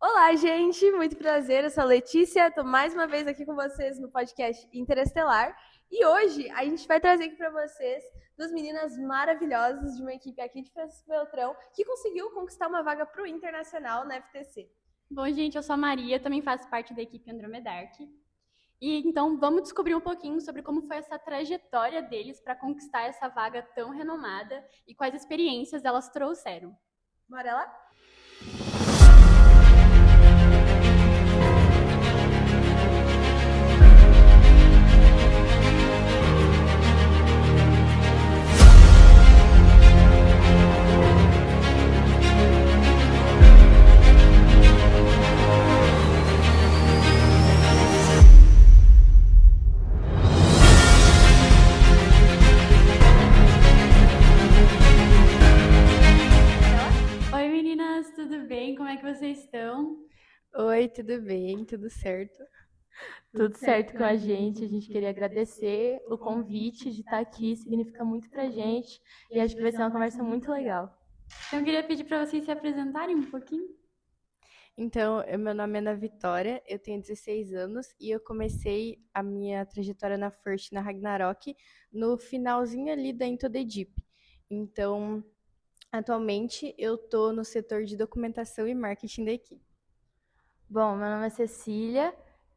Olá, gente! Muito prazer, eu sou a Letícia, estou mais uma vez aqui com vocês no podcast Interestelar e hoje a gente vai trazer aqui para vocês duas meninas maravilhosas de uma equipe aqui de Francisco Beltrão que conseguiu conquistar uma vaga para o Internacional na FTC. Bom, gente, eu sou a Maria, também faço parte da equipe Andromedark. E então vamos descobrir um pouquinho sobre como foi essa trajetória deles para conquistar essa vaga tão renomada e quais experiências elas trouxeram. Bora lá? Oi, meninas, tudo bem? Como é que vocês estão? Oi, tudo bem? Tudo certo? Tudo certo com a gente. A gente queria agradecer o convite de estar aqui, significa muito pra gente e acho que vai ser uma conversa muito legal. Então eu queria pedir para vocês se apresentarem um pouquinho. Então, meu nome é Ana Vitória, eu tenho 16 anos e eu comecei a minha trajetória na First, na Ragnarok, no finalzinho ali da Into the Deep. Então, atualmente eu tô no setor de documentação e marketing da equipe. Bom, meu nome é Cecília,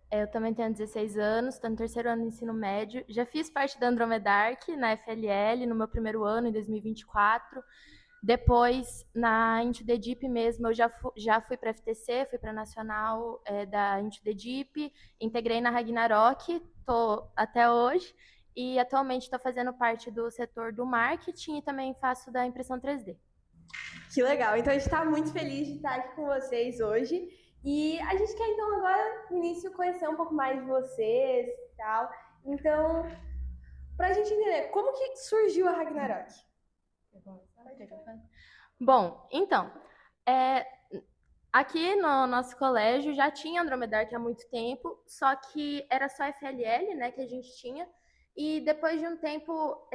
eu também tenho 16 anos, estou no terceiro ano do ensino médio. Já fiz parte da Andromedark na FLL no meu primeiro ano, em 2024. Depois, na Into the Deep mesmo, eu já fui para a FTC, fui para a Nacional da Into the Deep, integrei na Ragnarok, estou até hoje, e atualmente estou fazendo parte do setor do marketing e também faço da impressão 3D. Que legal! Então a gente está muito feliz de estar aqui com vocês hoje. E a gente quer então agora, no início, conhecer um pouco mais de vocês e tal. Então, pra gente entender, como que surgiu a Ragnarok? Bom, então, aqui no nosso colégio já tinha Andromedark há muito tempo, só que era só FLL, né, que a gente tinha. E depois de um tempo,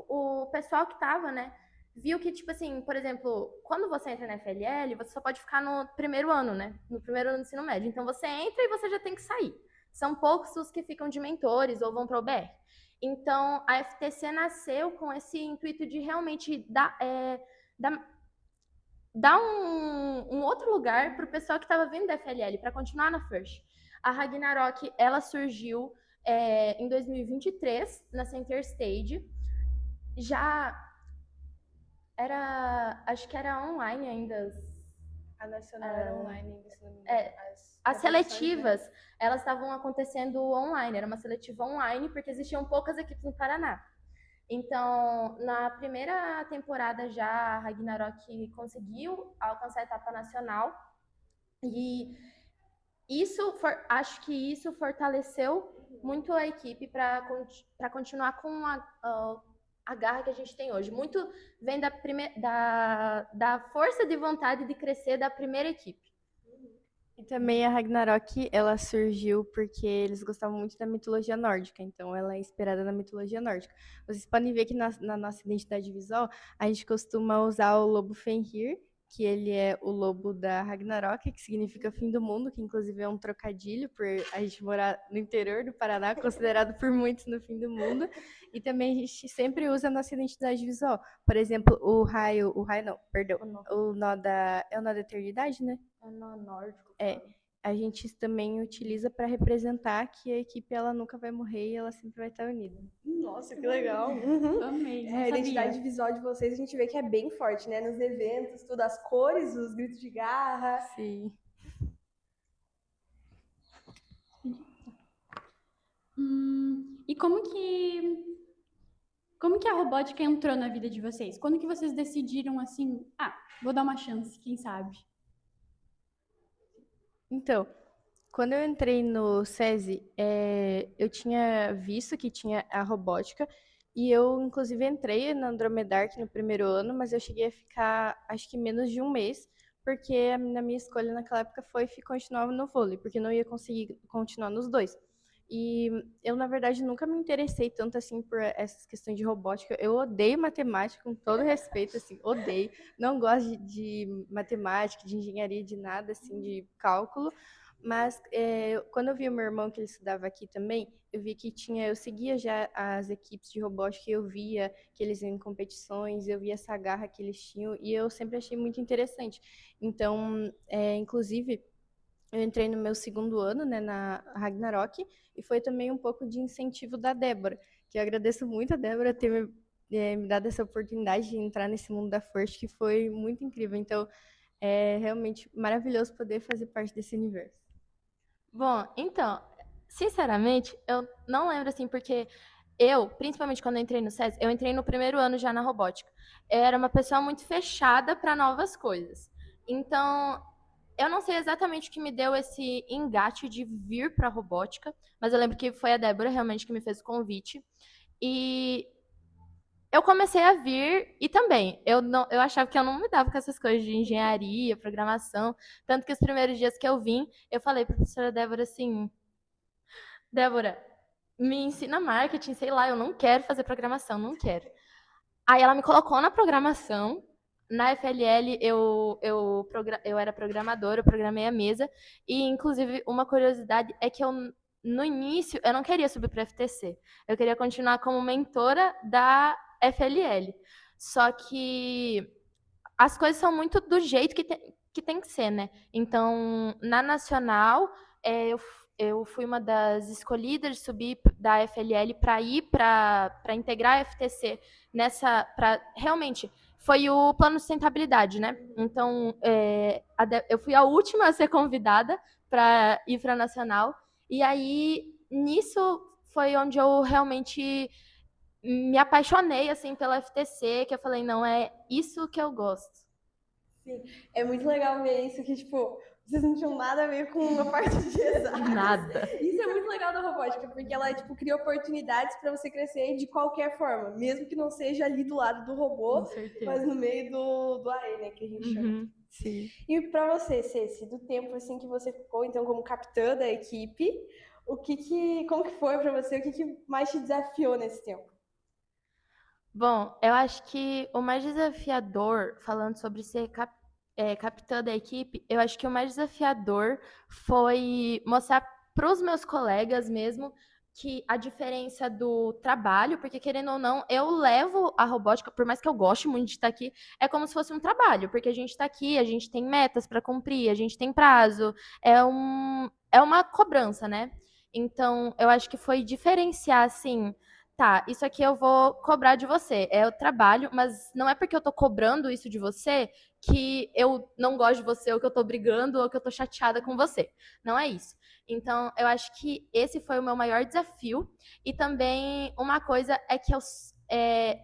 o pessoal que tava, né, viu que, tipo assim, por exemplo, quando você entra na FLL, você só pode ficar no primeiro ano, né? No primeiro ano do ensino médio. Então você entra e você já tem que sair. São poucos os que ficam de mentores ou vão para o BR. Então a FTC nasceu com esse intuito de realmente dar um outro lugar para o pessoal que estava vindo da FLL, para continuar na First. A Ragnarok, ela surgiu em 2023, na Center Stage. Já acho que era online ainda. A Nacional era online ainda, se não me engano. As seletivas, elas estavam acontecendo online, era uma seletiva online, porque existiam poucas equipes no Paraná. Então, na primeira temporada já, a Ragnarok conseguiu alcançar a etapa nacional e acho que isso fortaleceu muito a equipe para continuar com a garra que a gente tem hoje. Muito vem da força de vontade de crescer da primeira equipe. E também a Ragnarok, ela surgiu porque eles gostavam muito da mitologia nórdica, então ela é inspirada na mitologia nórdica. Vocês podem ver que na nossa identidade visual, a gente costuma usar o lobo Fenrir, que ele é o lobo da Ragnarok, que significa fim do mundo, que inclusive é um trocadilho por a gente morar no interior do Paraná, considerado por muitos no fim do mundo. E também a gente sempre usa a nossa identidade visual. Por exemplo, o raio não, perdão, o nó é o nó da eternidade, né? É nó nórdico. A gente também utiliza para representar que a equipe ela nunca vai morrer e ela sempre vai estar unida. Nossa, que legal! Amei, não A sabia. identidade visual de vocês a gente vê que é bem forte, né? Nos eventos, tudo, as cores, os gritos de garra. Sim. E como que a robótica entrou na vida de vocês? Quando que vocês decidiram assim, vou dar uma chance, quem sabe? Então, quando eu entrei no SESI, eu tinha visto que tinha a robótica e eu, inclusive, entrei na Andromedark no primeiro ano, mas eu cheguei a ficar, acho que menos de um mês, porque na minha escolha naquela época foi continuar no vôlei, porque não ia conseguir continuar nos dois. E eu, na verdade, nunca me interessei tanto assim por essas questões de robótica. Eu odeio matemática, com todo respeito, assim, odeio. Não gosto de matemática, de engenharia, de nada, assim, de cálculo. Mas quando eu vi o meu irmão, que ele estudava aqui também, eu vi que eu seguia já as equipes de robótica, eu via que eles iam em competições, eu via essa garra que eles tinham, e eu sempre achei muito interessante. Então, inclusive, eu entrei no meu segundo ano, né, na Ragnarok, e foi também um pouco de incentivo da Débora, que eu agradeço muito a Débora ter me dado essa oportunidade de entrar nesse mundo da First, que foi muito incrível. Então, é realmente maravilhoso poder fazer parte desse universo. Bom, então, sinceramente, eu não lembro assim, porque principalmente quando eu entrei no SESI, eu entrei no primeiro ano já na robótica. Eu era uma pessoa muito fechada para novas coisas. Então, eu não sei exatamente o que me deu esse engate de vir para robótica, mas eu lembro que foi a Débora realmente que me fez o convite. E eu comecei a vir e também, eu achava que eu não me dava com essas coisas de engenharia, programação, tanto que os primeiros dias que eu vim, eu falei para a professora Débora assim, Débora, me ensina marketing, sei lá, eu não quero fazer programação, não quero. Aí ela me colocou na programação, na FLL eu era programadora, eu programei a mesa, e inclusive uma curiosidade é que no início eu não queria subir para FTC, eu queria continuar como mentora da FLL. Só que as coisas são muito do jeito que tem que ser, né? Então, na Nacional, eu fui uma das escolhidas de subir da FLL para ir para integrar a FTC realmente foi o plano de sustentabilidade, né? Então, eu fui a última a ser convidada para ir para a Nacional, e aí nisso foi onde eu realmente me apaixonei assim pela FTC, que eu falei, não, é isso que eu gosto. Sim, é muito legal ver isso, que, tipo, vocês não tinham nada a ver com a parte de exatas. Nada. Isso é muito legal da robótica, porque ela, tipo, cria oportunidades para você crescer de qualquer forma, mesmo que não seja ali do lado do robô, Com certeza. mas no meio do AE, né, que a gente chama. Sim. E para você, Ceci, do tempo assim que você ficou então como capitã da equipe, como que foi para você? O que mais te desafiou nesse tempo? Bom, eu acho que o mais desafiador, falando sobre ser capitã da equipe, eu acho que o mais desafiador foi mostrar para os meus colegas mesmo que a diferença do trabalho, porque querendo ou não, eu levo a robótica, por mais que eu goste muito de estar aqui, é como se fosse um trabalho, porque a gente está aqui, a gente tem metas para cumprir, a gente tem prazo, é uma cobrança, né? Então, eu acho que foi diferenciar, assim, tá, isso aqui eu vou cobrar de você. É o trabalho, mas não é porque eu tô cobrando isso de você que eu não gosto de você, ou que eu tô brigando, ou que eu tô chateada com você. Não é isso. Então, eu acho que esse foi o meu maior desafio. E também uma coisa é que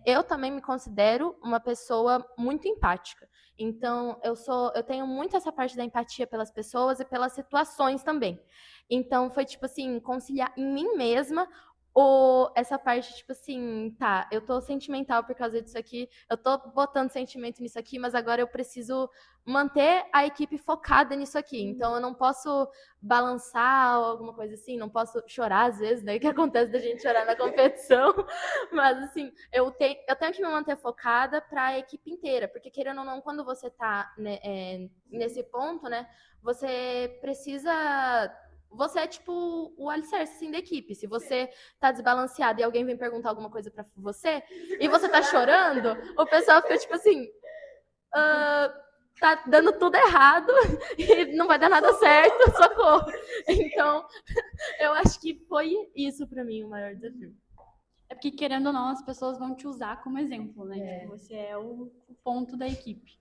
eu também me considero uma pessoa muito empática. Então, eu tenho muito essa parte da empatia pelas pessoas e pelas situações também. Então, foi tipo assim, conciliar em mim mesma ou essa parte, tipo assim, tá, eu tô sentimental por causa disso aqui, eu tô botando sentimento nisso aqui, mas agora eu preciso manter a equipe focada nisso aqui. Então eu não posso balançar ou alguma coisa assim, não posso chorar às vezes, né? Que acontece da gente chorar na competição. Mas assim, eu tenho que me manter focada para a equipe inteira, porque querendo ou não, quando você tá né, nesse ponto, né, você precisa. Você é tipo o alicerce assim, da equipe. Se você tá desbalanceado e alguém vem perguntar alguma coisa pra você e você tá chorando, o pessoal fica tipo assim, tá dando tudo errado e não vai dar nada certo, socorro. Então, eu acho que foi isso pra mim o maior desafio. É porque, querendo ou não, as pessoas vão te usar como exemplo, né? Tipo, você é o ponto da equipe.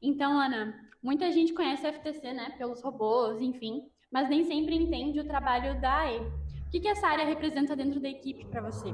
Então, Ana, muita gente conhece a FTC, né? Pelos robôs, enfim, mas nem sempre entende o trabalho da AE. O que essa área representa dentro da equipe para você?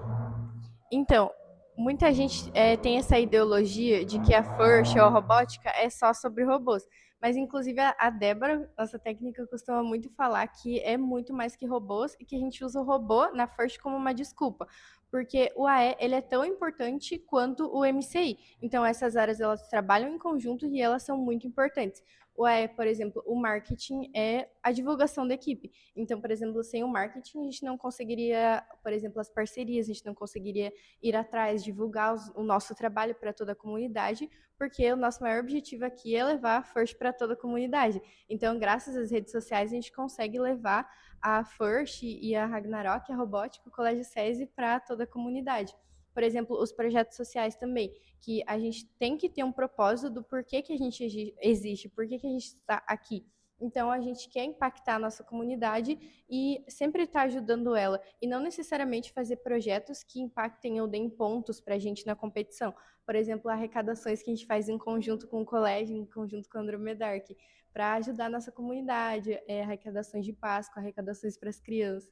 Então, muita gente tem essa ideologia de que a FIRST ou a robótica é só sobre robôs. Mas, inclusive, a Débora, nossa técnica, costuma muito falar que é muito mais que robôs e que a gente usa o robô na FIRST como uma desculpa. porque o AE ele é tão importante quanto o MCI. Então, essas áreas elas trabalham em conjunto e elas são muito importantes. O AE, por exemplo, o marketing é a divulgação da equipe. Então, por exemplo, sem o marketing, a gente não conseguiria, por exemplo, as parcerias, a gente não conseguiria ir atrás, divulgar o nosso trabalho para toda a comunidade, porque o nosso maior objetivo aqui é levar a First para toda a comunidade. Então, graças às redes sociais, a gente consegue levar a First e a Ragnarok, a Robótica, o Colégio SESI para toda a comunidade. Por exemplo, os projetos sociais também, que a gente tem que ter um propósito do porquê que a gente existe, porquê que a gente está aqui. Então, a gente quer impactar a nossa comunidade e sempre estar ajudando ela. E não necessariamente fazer projetos que impactem ou deem pontos para a gente na competição. Por exemplo, arrecadações que a gente faz em conjunto com o colégio, em conjunto com a Andromedark, para ajudar a nossa comunidade, arrecadações de Páscoa, arrecadações para as crianças.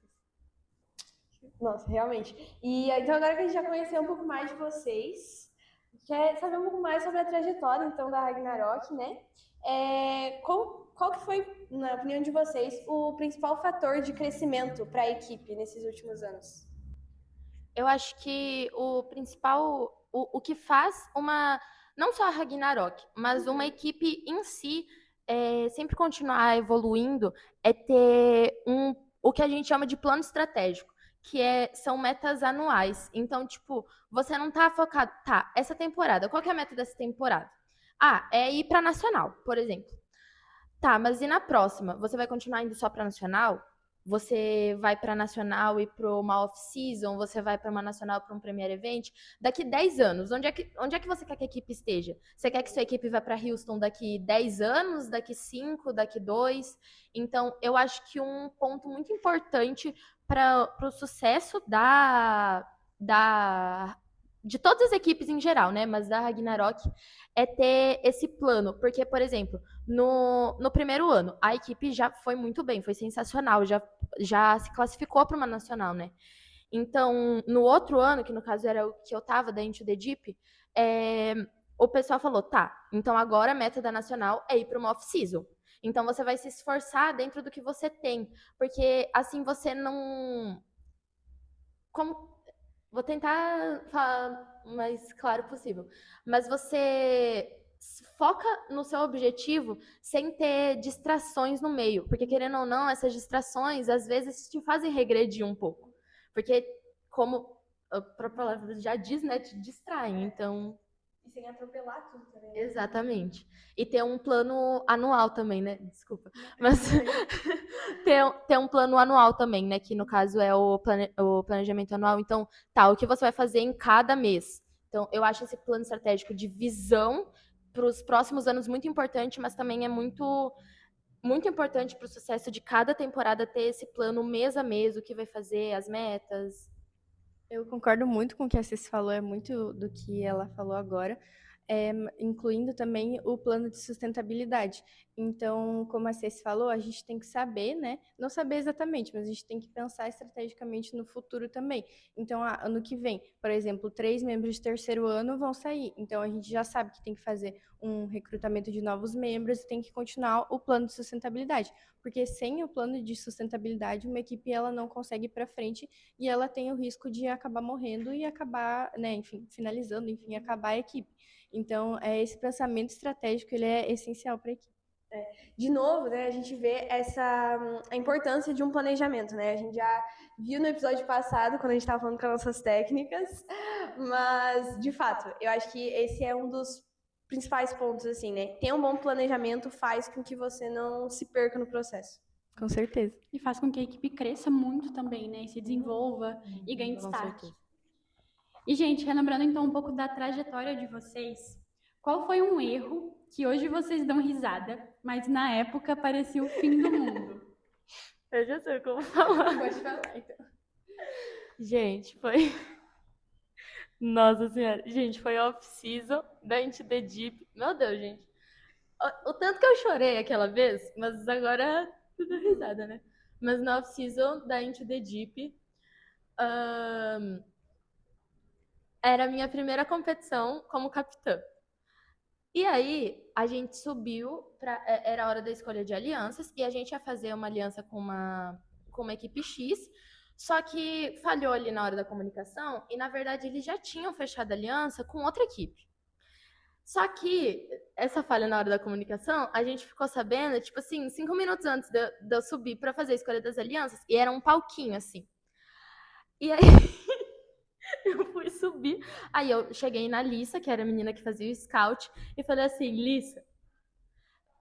Nossa, realmente. E então agora que a gente já conheceu um pouco mais de vocês, quer saber um pouco mais sobre a trajetória então da Ragnarok, né? Qual que foi, na opinião de vocês, o principal fator de crescimento para a equipe nesses últimos anos? Eu acho que o principal, o que faz não só a Ragnarok, mas uma equipe em si sempre continuar evoluindo é ter o que a gente chama de plano estratégico, que são metas anuais. Então, tipo, você não tá focado, tá, essa temporada, qual que é a meta dessa temporada? Ah, é ir para nacional, por exemplo. Tá, mas e na próxima? Você vai continuar indo só para nacional? Você vai para nacional e para uma off-season? Você vai para uma nacional para um Premier Event? Daqui 10 anos, onde é que você quer que a equipe esteja? Você quer que sua equipe vá para Houston daqui 10 anos, daqui 5, daqui 2? Então, eu acho que um ponto muito importante para o sucesso de todas as equipes em geral, né? Mas da Ragnarok é ter esse plano. Porque, por exemplo, no primeiro ano, a equipe já foi muito bem, foi sensacional, já se classificou para uma nacional, né? Então, no outro ano, que no caso era o que eu tava, da Into the Deep, o pessoal falou, tá, então agora a meta da nacional é ir para uma off-season. Então, você vai se esforçar dentro do que você tem, porque assim você não... Vou tentar falar o mais claro possível, mas você foca no seu objetivo sem ter distrações no meio, porque querendo ou não, essas distrações às vezes te fazem regredir um pouco, porque como a própria palavra já diz, né, te distraem, então... E sem atropelar tudo também. Exatamente. E ter um plano anual também, né? Desculpa. Mas ter um plano anual também, né? Que no caso é o planejamento anual. Então, tá, o que você vai fazer em cada mês. Então, eu acho esse plano estratégico de visão para os próximos anos muito importante, mas também é muito, muito importante para o sucesso de cada temporada ter esse plano mês a mês, o que vai fazer, as metas. Eu concordo muito com o que a Ceci falou, é muito do que ela falou agora, incluindo também o plano de sustentabilidade. Então, como a Ceci falou, a gente tem que saber, né? Não saber exatamente, mas a gente tem que pensar estrategicamente no futuro também. Então, ano que vem, por exemplo, 3 membros de terceiro ano vão sair. Então, a gente já sabe que tem que fazer um recrutamento de novos membros e tem que continuar o plano de sustentabilidade. Porque sem o plano de sustentabilidade, uma equipe ela não consegue ir para frente e ela tem o risco de acabar morrendo e acabar, né, enfim, finalizando, enfim, acabar a equipe. Então, esse pensamento estratégico, ele é essencial para a equipe. De novo, né, a gente vê a importância de um planejamento, né? A gente já viu no episódio passado, quando a gente estava falando com as nossas técnicas, mas, de fato, eu acho que esse é um dos principais pontos, assim, né? Ter um bom planejamento faz com que você não se perca no processo. Com certeza. E faz com que a equipe cresça muito também, né? E se desenvolva e ganhe Com destaque. certeza. E, gente, relembrando então um pouco da trajetória de vocês, qual foi um erro que hoje vocês dão risada, mas na época parecia o fim do mundo? Eu já sei como falar. Pode falar, então. Gente, foi... Nossa senhora. Gente, foi off-season da Into the Deep. Meu Deus, gente. O tanto que eu chorei aquela vez, mas agora tudo risada, né? Mas na off-season da Into the Deep, era a minha primeira competição como capitã. E aí, a gente subiu, era a hora da escolha de alianças, e a gente ia fazer uma aliança com uma equipe X, Só que falhou ali na hora da comunicação e, na verdade, eles já tinham fechado aliança com outra equipe. Só que essa falha na hora da comunicação, a gente ficou sabendo, tipo assim, 5 minutos antes de eu subir pra fazer a escolha das alianças, e era um palquinho, assim. E aí eu fui subir, aí eu cheguei na Lissa, que era a menina que fazia o scout, e falei assim, Lissa,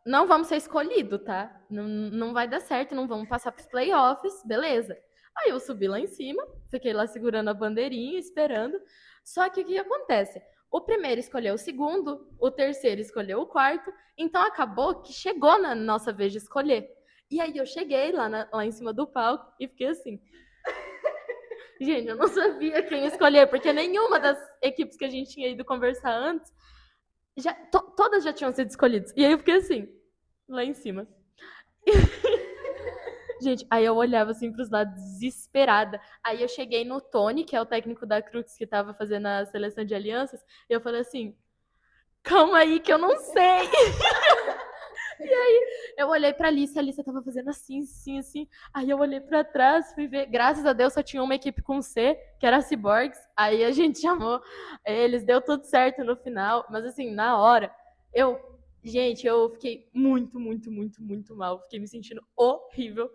não vamos ser escolhidos, tá? Não vai dar certo, não vamos passar pros playoffs, beleza. Aí eu subi lá em cima, fiquei lá segurando a bandeirinha, esperando. Só que o que acontece? O primeiro escolheu o segundo, o terceiro escolheu o quarto, então acabou que chegou na nossa vez de escolher. E aí eu cheguei lá em cima do palco e fiquei assim. Gente, eu não sabia quem escolher, porque nenhuma das equipes que a gente tinha ido conversar antes, todas já tinham sido escolhidas. E aí eu fiquei assim, lá em cima. Gente, aí eu olhava assim pros lados, desesperada. Aí eu cheguei no Tony, que é o técnico da Crux, que tava fazendo a seleção de alianças, e eu falei assim, calma aí que eu não sei. E aí eu olhei pra Alice, a Alice tava fazendo assim, assim, assim. Aí eu olhei pra trás, fui ver, graças a Deus só tinha uma equipe com C, que era a Cyborgs. Aí a gente chamou eles, deu tudo certo no final. Mas assim, na hora, gente, eu fiquei muito, muito, muito, muito mal. Fiquei me sentindo horrível.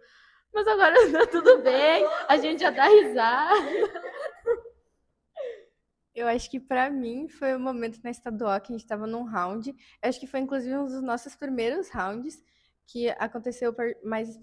Mas agora tá tudo bem, a gente já dá risada. Eu acho que pra mim foi o momento na estadual que a gente tava num round. Eu acho que foi inclusive um dos nossos primeiros rounds que aconteceu mais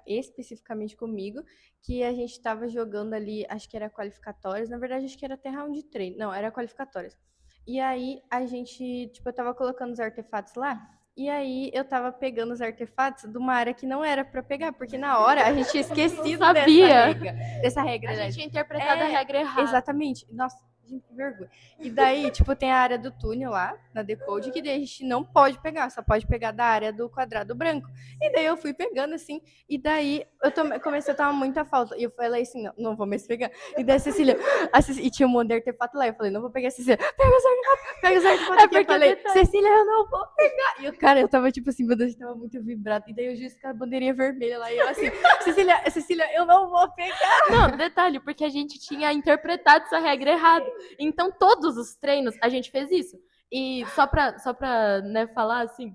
especificamente comigo, que a gente tava jogando ali, acho que era qualificatórias, na verdade acho que era até round de treino, não, era qualificatórias. E aí a gente, tipo, eu tava colocando os artefatos lá, e aí eu tava pegando os artefatos de uma área que não era pra pegar, porque na hora a gente tinha esquecido dessa regra. A né? gente tinha interpretado a regra errada. Exatamente. Nossa, gente, que vergonha. E daí, tipo, tem a área do túnel lá, na Decode, que daí a gente não pode pegar, só pode pegar da área do quadrado branco. E daí eu fui pegando, assim, e daí comecei a tomar muita falta. E eu falei assim, não vou mais pegar. E daí e tinha um monte de artefato lá, eu falei, não vou pegar, Cecília, pega os artefatos aqui. Eu falei, Cecília, eu não vou pegar. E o cara, eu tava tipo assim, meu Deus, tava muito vibrado. E daí eu justo com a bandeirinha vermelha lá, e eu assim, Cecília, eu não vou pegar. Não, detalhe, porque a gente tinha interpretado essa regra errado. Então, todos os treinos, a gente fez isso. E só pra né, falar, assim,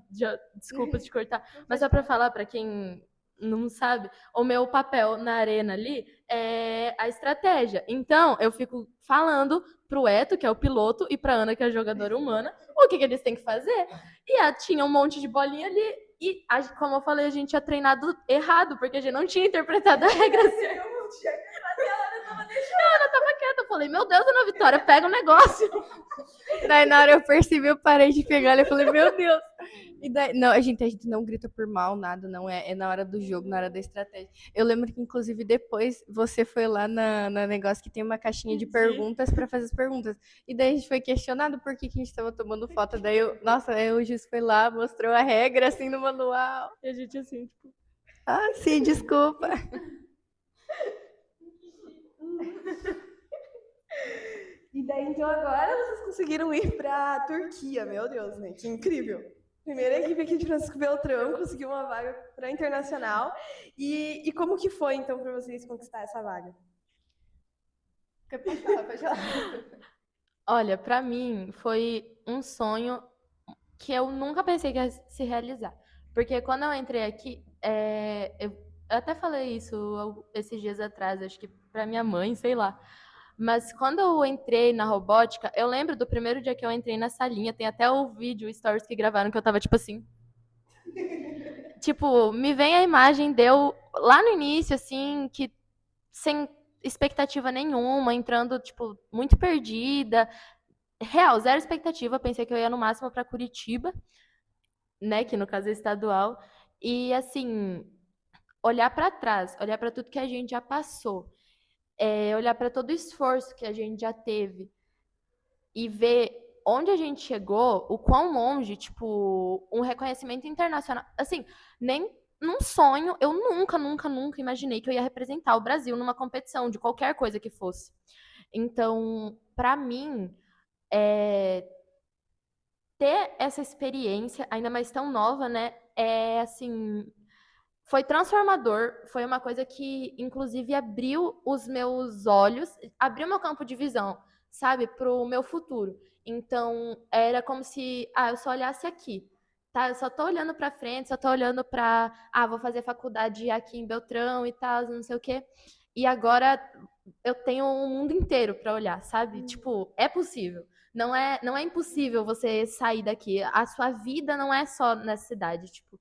desculpa te cortar, mas só pra falar pra quem não sabe, o meu papel na arena ali é a estratégia. Então, eu fico falando pro Eto, que é o piloto, e pra Ana, que é a jogadora humana, o que eles têm que fazer. E tinha um monte de bolinha ali, e, como eu falei, a gente tinha treinado errado, porque a gente não tinha interpretado a regra certa. Ela tava quieta, eu falei, meu Deus, Ana Vitória, pega o negócio. Daí na hora eu percebi, eu parei de pegar, eu falei, meu Deus. E daí, não, a gente não grita por mal, nada, não é na hora do jogo, na hora da estratégia. Eu lembro que, inclusive, depois você foi lá na negócio que tem uma caixinha de perguntas pra fazer as perguntas. E daí a gente foi questionado por que a gente tava tomando foto. Daí o juiz foi lá, mostrou a regra, assim, no manual. E a gente assim, tipo... Ah, sim, desculpa. E daí, então, agora vocês conseguiram ir pra Turquia. Meu Deus, né? Que incrível. Primeira equipe aqui de Francisco Beltrão conseguiu uma vaga para internacional. E como que foi, então, para vocês conquistar essa vaga? Pode falar. Olha, pra mim, foi um sonho que eu nunca pensei que ia se realizar. Porque quando eu entrei aqui, eu até falei isso esses dias atrás, acho que pra minha mãe, sei lá. Mas quando eu entrei na robótica, eu lembro do primeiro dia que eu entrei na salinha, tem até o vídeo, stories que gravaram, que eu tava tipo assim. Tipo, me vem a imagem deu lá no início, assim, que sem expectativa nenhuma, entrando, tipo, muito perdida. Real, zero expectativa. Pensei que eu ia no máximo pra Curitiba, né, que no caso é estadual. E, assim, olhar pra trás, olhar pra tudo que a gente já passou. Olhar para todo o esforço que a gente já teve e ver onde a gente chegou, o quão longe, tipo, um reconhecimento internacional. Assim, nem num sonho, eu nunca, nunca, nunca imaginei que eu ia representar o Brasil numa competição, de qualquer coisa que fosse. Então, para mim, ter essa experiência, ainda mais tão nova, né, assim, foi transformador, foi uma coisa que, inclusive, abriu os meus olhos, abriu meu campo de visão, sabe, pro meu futuro. Então, era como se, eu só olhasse aqui, tá? Eu só tô olhando pra frente, só tô olhando pra, vou fazer faculdade aqui em Beltrão e tal, não sei o quê. E agora eu tenho um mundo inteiro pra olhar, sabe? Tipo, é possível. Não é impossível você sair daqui. A sua vida não é só nessa cidade, tipo.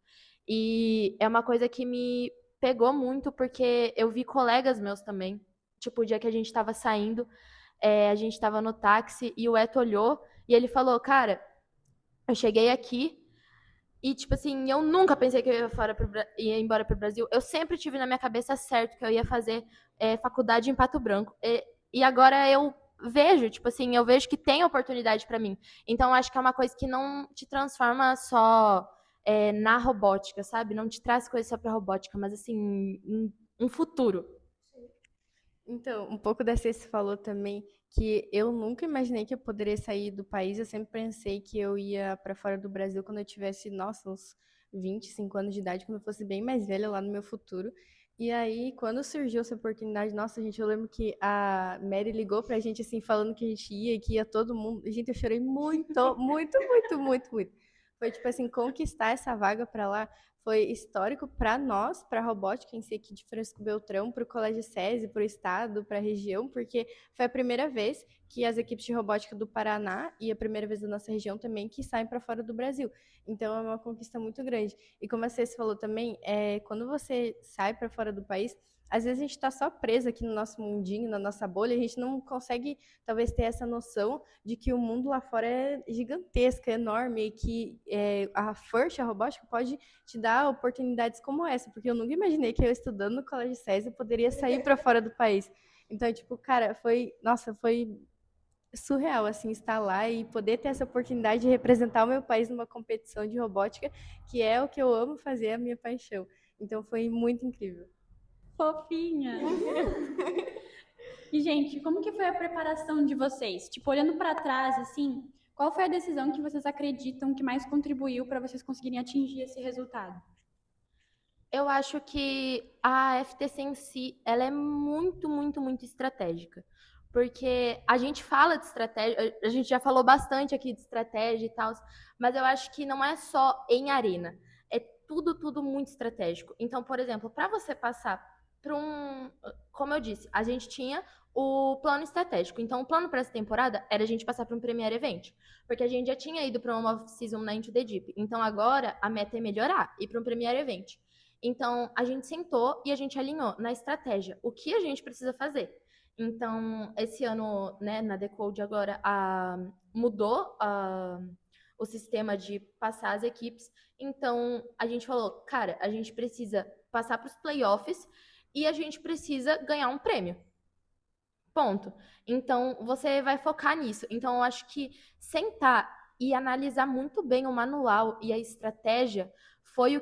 E é uma coisa que me pegou muito, porque eu vi colegas meus também. Tipo, o dia que a gente tava saindo, a gente tava no táxi e o Eto olhou e ele falou: Cara, eu cheguei aqui e, tipo assim, eu nunca pensei que eu ia embora pro Brasil. Eu sempre tive na minha cabeça certo que eu ia fazer faculdade em Pato Branco. E agora eu vejo, tipo assim, eu vejo que tem oportunidade pra mim. Então, acho que é uma coisa que não te transforma só na robótica, sabe? Não te traz coisa só pra robótica, mas assim, um futuro. Então, um pouco dessa você falou também que eu nunca imaginei que eu poderia sair do país. Eu sempre pensei que eu ia para fora do Brasil quando eu tivesse, nossa, uns 25 anos de idade, quando eu fosse bem mais velha lá no meu futuro. E aí, quando surgiu essa oportunidade, nossa, gente, eu lembro que a Mary ligou pra gente assim, falando que a gente ia, que ia todo mundo. Gente, eu chorei muito, muito, muito, muito, muito. Foi tipo assim, conquistar essa vaga para lá foi histórico para nós, para a robótica em si aqui de Francisco Beltrão, para o Colégio SESI, para o estado, para a região, porque foi a primeira vez que as equipes de robótica do Paraná e a primeira vez da nossa região também que saem para fora do Brasil. Então é uma conquista muito grande. E como a Ceci falou também, quando você sai para fora do país, às vezes a gente está só preso aqui no nosso mundinho, na nossa bolha, a gente não consegue talvez ter essa noção de que o mundo lá fora é gigantesco, é enorme, e que a FIRST, a robótica, pode te dar oportunidades como essa, porque eu nunca imaginei que eu estudando no Colégio SESI poderia sair para fora do país. Então, tipo, cara, foi surreal, assim, estar lá e poder ter essa oportunidade de representar o meu país numa competição de robótica, que é o que eu amo fazer, é a minha paixão. Então, foi muito incrível. Fofinha! E, gente, como que foi a preparação de vocês? Tipo, olhando para trás, assim, qual foi a decisão que vocês acreditam que mais contribuiu para vocês conseguirem atingir esse resultado? Eu acho que a FTC em si, ela é muito, muito, muito estratégica. Porque a gente fala de estratégia, a gente já falou bastante aqui de estratégia e tal, mas eu acho que não é só em arena. É tudo, tudo muito estratégico. Então, por exemplo, para você passar para como eu disse, a gente tinha o plano estratégico. Então, o plano para essa temporada era a gente passar para um Premier Event. Porque a gente já tinha ido para uma Off-Season na Into the Deep. Então, agora a meta é melhorar, ir para um Premier Event. Então, a gente sentou e a gente alinhou na estratégia o que a gente precisa fazer. Então, esse ano, né, na Decode agora, mudou o sistema de passar as equipes. Então, a gente falou, cara, a gente precisa passar para os playoffs e a gente precisa ganhar um prêmio. Ponto. Então, você vai focar nisso. Então, eu acho que sentar e analisar muito bem o manual e a estratégia foi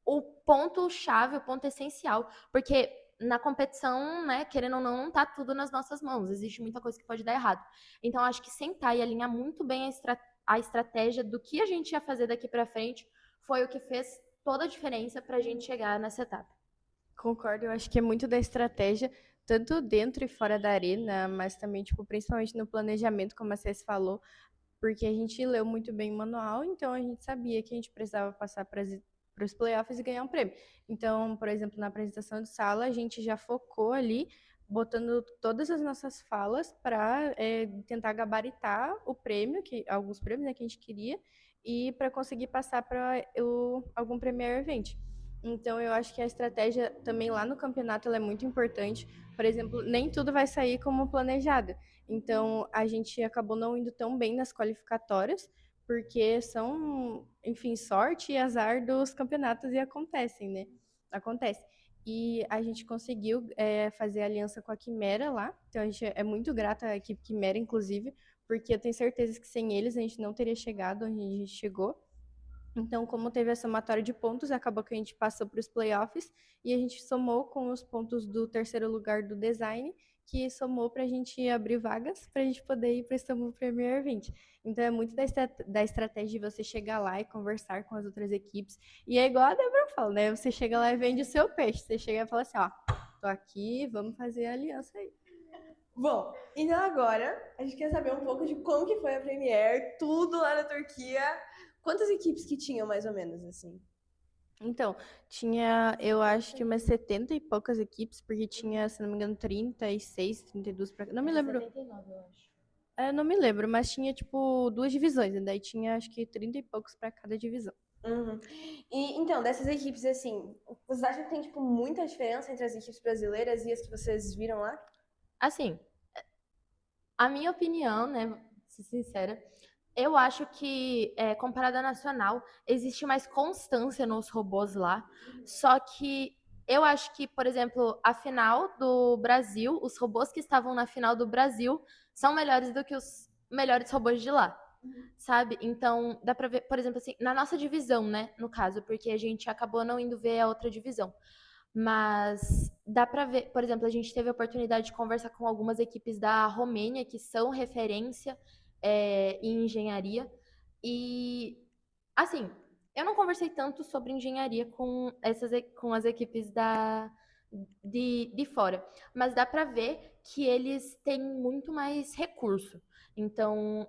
o ponto-chave, o ponto essencial. Porque na competição, né, querendo ou não tá tudo nas nossas mãos. Existe muita coisa que pode dar errado. Então, acho que sentar e alinhar muito bem a estratégia do que a gente ia fazer daqui para frente foi o que fez toda a diferença para a gente chegar nessa etapa. Concordo, eu acho que é muito da estratégia, tanto dentro e fora da arena, mas também, tipo, principalmente no planejamento, como a Cess falou, porque a gente leu muito bem o manual, então a gente sabia que a gente precisava passar para os playoffs e ganhar um prêmio. Então, por exemplo, na apresentação de sala, a gente já focou ali, botando todas as nossas falas para tentar gabaritar o prêmio, alguns prêmios, né, que a gente queria, e para conseguir passar para algum Premier Event. Então, eu acho que a estratégia também lá no campeonato ela é muito importante. Por exemplo, nem tudo vai sair como planejado. Então, a gente acabou não indo tão bem nas qualificatórias, porque são, enfim, sorte e azar dos campeonatos e acontecem, né? Acontece. E a gente conseguiu fazer aliança com a Quimera lá. Então, a gente é muito grata à equipe Quimera, inclusive, porque eu tenho certeza que sem eles a gente não teria chegado onde a gente chegou. Então, como teve a somatória de pontos, acabou que a gente passou para os playoffs e a gente somou com os pontos do terceiro lugar do design, que somou para a gente abrir vagas para a gente poder ir para o Istanbul Premier 20. Então, é muito da estratégia de você chegar lá e conversar com as outras equipes. E é igual a Débora fala, né? Você chega lá e vende o seu peixe. Você chega e fala assim, ó, tô aqui, vamos fazer a aliança aí. Bom, então agora a gente quer saber um pouco de como que foi a Premier, tudo lá na Turquia. Quantas equipes que tinham, mais ou menos, assim? Então, tinha, eu acho que umas 70 e poucas equipes, porque tinha, se não me engano, 36, 32 pra... Não me lembro. 79, eu acho. Não me lembro, mas tinha, tipo, duas divisões. E daí tinha, acho que 30 e poucos para cada divisão. Uhum. E, então, dessas equipes, assim, vocês acham que tem, tipo, muita diferença entre as equipes brasileiras e as que vocês viram lá? Assim, a minha opinião, né, vou ser sincera, eu acho que, comparado à nacional, existe mais constância nos robôs lá. Só que eu acho que, por exemplo, a final do Brasil, os robôs que estavam na final do Brasil são melhores do que os melhores robôs de lá, sabe? Então, dá pra ver, por exemplo, assim, na nossa divisão, né, no caso, porque a gente acabou não indo ver a outra divisão. Mas dá pra ver, por exemplo, a gente teve a oportunidade de conversar com algumas equipes da Romênia que são referência em engenharia. E, assim, eu não conversei tanto sobre engenharia com com as equipes de fora, mas dá pra ver que eles têm muito mais recurso. Então,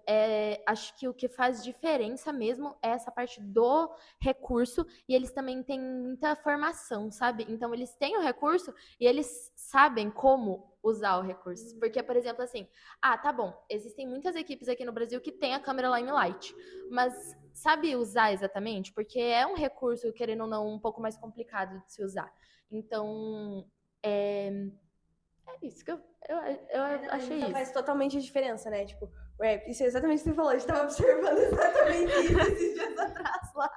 acho que o que faz diferença mesmo é essa parte do recurso, e eles também têm muita formação, sabe? Então, eles têm o recurso e eles sabem como usar o recurso. Porque, por exemplo, assim, tá bom, existem muitas equipes aqui no Brasil que têm a câmera Limelight, mas sabe usar exatamente? Porque é um recurso, querendo ou não, um pouco mais complicado de se usar. Então, é isso que eu achei Então isso. faz totalmente a diferença, né? Tipo, isso é exatamente o que você falou. A gente tava observando exatamente isso esses dias atrás lá.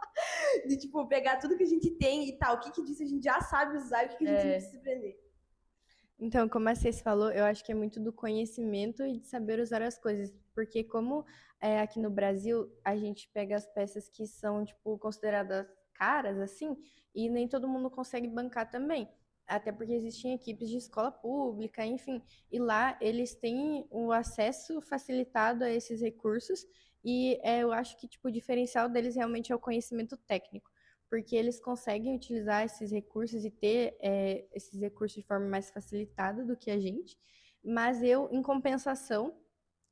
De, tipo, pegar tudo que a gente tem e tal. O que que disso a gente já sabe usar e o que que a gente não precisa aprender. Então, como a Cês falou, eu acho que é muito do conhecimento e de saber usar as coisas. Porque como aqui no Brasil, a gente pega as peças que são, tipo, consideradas caras, assim, e nem todo mundo consegue bancar também. Até porque existem equipes de escola pública, enfim. E lá eles têm o acesso facilitado a esses recursos. E eu acho que, tipo, o diferencial deles realmente é o conhecimento técnico, porque eles conseguem utilizar esses recursos e ter esses recursos de forma mais facilitada do que a gente. Mas eu, em compensação,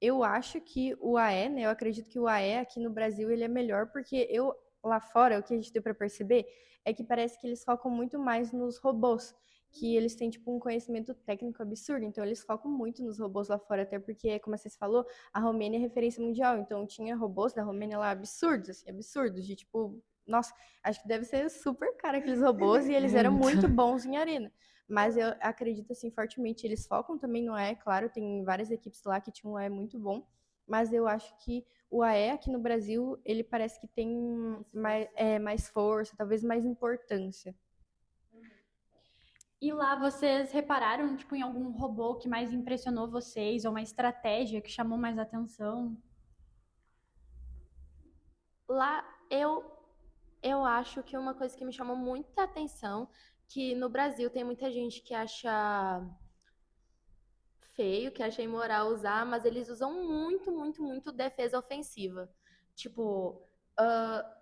eu acho que o AE, né? Eu acredito que o AE aqui no Brasil ele é melhor, porque eu lá fora, o que a gente deu para perceber é que parece que eles focam muito mais nos robôs, que eles têm tipo um conhecimento técnico absurdo, então eles focam muito nos robôs lá fora, até porque, como vocês falou, a Romênia é referência mundial, então tinha robôs da Romênia lá absurdos, assim, absurdos, de tipo, nossa, acho que deve ser super caro aqueles robôs e eles eram muito bons em arena. Mas eu acredito assim fortemente, eles focam também no AE, claro, tem várias equipes lá que tinham um AE muito bom, mas eu acho que o AE aqui no Brasil, ele parece que tem mais força, talvez mais importância. E lá vocês repararam, tipo, em algum robô que mais impressionou vocês, ou uma estratégia que chamou mais atenção? Lá eu acho que uma coisa que me chamou muita atenção, que no Brasil tem muita gente que acha feio, que acha imoral usar, mas eles usam muito, muito, muito defesa ofensiva. Tipo,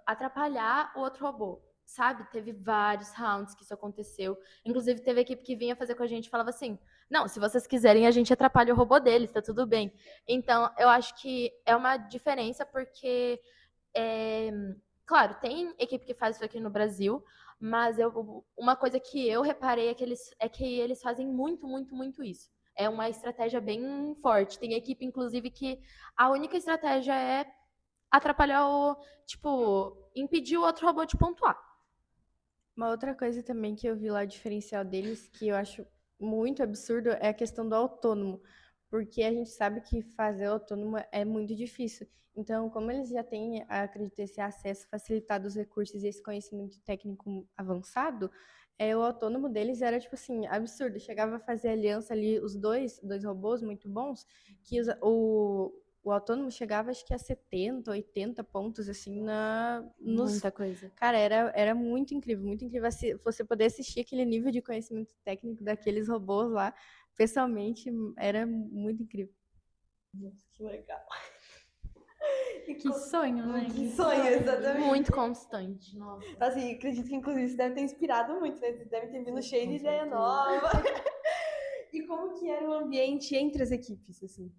atrapalhar o outro robô. Sabe? Teve vários rounds que isso aconteceu. Inclusive, teve equipe que vinha fazer com a gente e falava assim: não, se vocês quiserem, a gente atrapalha o robô deles, tá tudo bem. Então, eu acho que é uma diferença porque é, claro, tem equipe que faz isso aqui no Brasil, mas uma coisa que eu reparei é que eles fazem muito, muito, muito isso. É uma estratégia bem forte. Tem equipe, inclusive, que a única estratégia é atrapalhar tipo, impedir o outro robô de pontuar. Uma outra coisa também que eu vi lá, o diferencial deles, que eu acho muito absurdo, é a questão do autônomo. Porque a gente sabe que fazer autônomo é muito difícil. Então, como eles já têm, acredito, esse acesso facilitado aos recursos e esse conhecimento técnico avançado, o autônomo deles era, tipo assim, absurdo. Chegava a fazer aliança ali, os dois robôs muito bons, que o autônomo chegava, acho que a 70, 80 pontos, assim, Muita coisa. Cara, era muito incrível, muito incrível você poder assistir aquele nível de conhecimento técnico daqueles robôs lá. pessoalmente era muito incrível. Que legal. Que sonho, né? Que sonho, exatamente. Muito constante. Nossa. Assim, acredito que inclusive isso deve ter inspirado muito, né? Vocês devem ter vindo cheio de Com ideia certeza. nova. E como que era o ambiente entre as equipes, assim?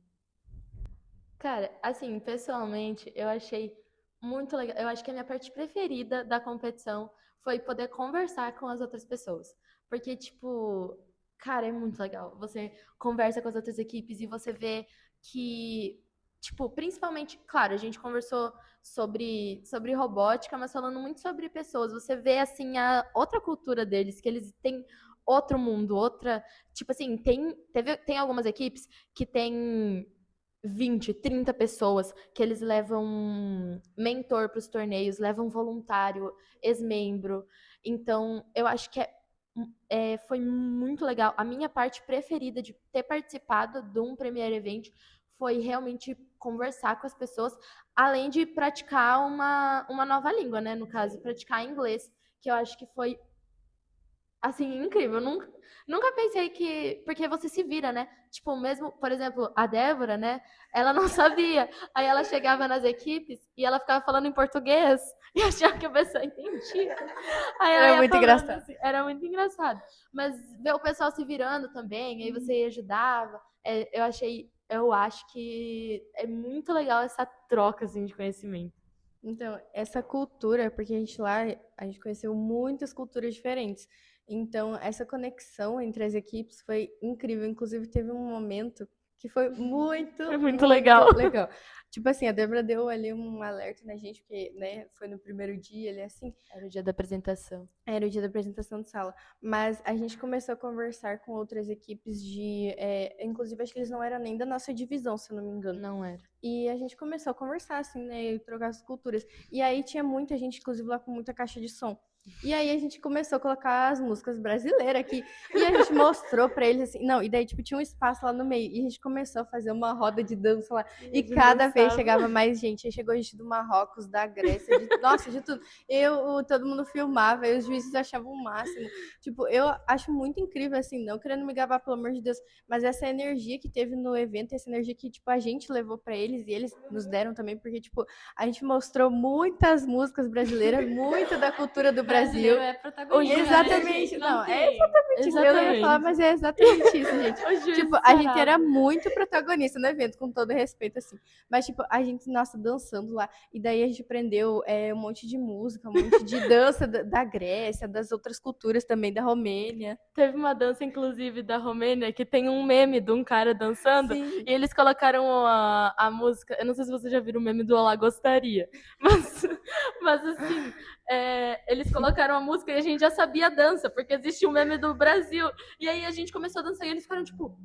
Cara, assim, pessoalmente, eu achei muito legal. Eu acho que a minha parte preferida da competição foi poder conversar com as outras pessoas. Porque, tipo, cara, é muito legal. Você conversa com as outras equipes e você vê que, tipo, principalmente, claro, a gente conversou sobre robótica, mas falando muito sobre pessoas. Você vê, assim, a outra cultura deles, que eles têm outro mundo, outra. Tipo assim, tem algumas equipes que têm 20, 30 pessoas, que eles levam mentor para os torneios, levam voluntário, ex-membro. Então, eu acho que foi muito legal. A minha parte preferida de ter participado de um Premier Event foi realmente conversar com as pessoas, além de praticar uma nova língua, né? No caso, praticar inglês, que eu acho que foi assim, incrível. Nunca pensei que. Porque você se vira, né? Tipo, mesmo, por exemplo, a Débora, né? Ela não sabia. Aí ela chegava nas equipes e ela ficava falando em português e achava que a pessoa entendia. Aí ela Era ia muito falando engraçado. assim, era muito engraçado. Mas ver o pessoal se virando também, aí você ajudava. Eu acho que é muito legal essa troca assim, de conhecimento. Então, essa cultura, porque a gente conheceu muitas culturas diferentes. Então, essa conexão entre as equipes foi incrível. Inclusive, teve um momento que foi muito, Foi muito legal. legal. Tipo assim, a Débora deu ali um alerta na gente, porque, né, foi no primeiro dia, ele assim, Era o dia da apresentação. era o dia da apresentação de sala. Mas a gente começou a conversar com outras equipes inclusive, acho que eles não eram nem da nossa divisão, se eu não me engano. Não era. E a gente começou a conversar, assim, né? E trocar as culturas. E aí tinha muita gente, inclusive, lá com muita caixa de som. E aí a gente começou a colocar as músicas brasileiras aqui. E a gente mostrou pra eles, assim... Não, e daí, tipo, tinha um espaço lá no meio. E a gente começou a fazer uma roda de dança lá. E cada vez chegava mais gente. Aí chegou gente do Marrocos, da Grécia, nossa, de tudo. Todo mundo filmava, e os juízes achavam o máximo. Tipo, eu acho muito incrível, assim, não querendo me gabar, pelo amor de Deus, mas essa energia que teve no evento, essa energia que, tipo, a gente levou pra eles e eles nos deram também, porque, tipo, a gente mostrou muitas músicas brasileiras, muito da cultura do Brasil. É protagonista. Exatamente, Né? não, é tem. exatamente isso. Eu não ia falar, mas é exatamente isso, gente. Tipo, a gente era muito protagonista no evento, com todo respeito, assim. Mas, tipo, a gente, nossa, dançando lá. E daí a gente aprendeu um monte de música, um monte de dança da Grécia, das outras culturas também, da Romênia. Teve uma dança, inclusive, da Romênia, que tem um meme de um cara dançando, Sim. e eles colocaram a música, eu não sei se vocês já viram o meme do Olá Gostaria, mas assim, eles colocaram a música e a gente já sabia a dança, porque existe um meme do Brasil, e aí a gente começou a dançar e eles ficaram tipo...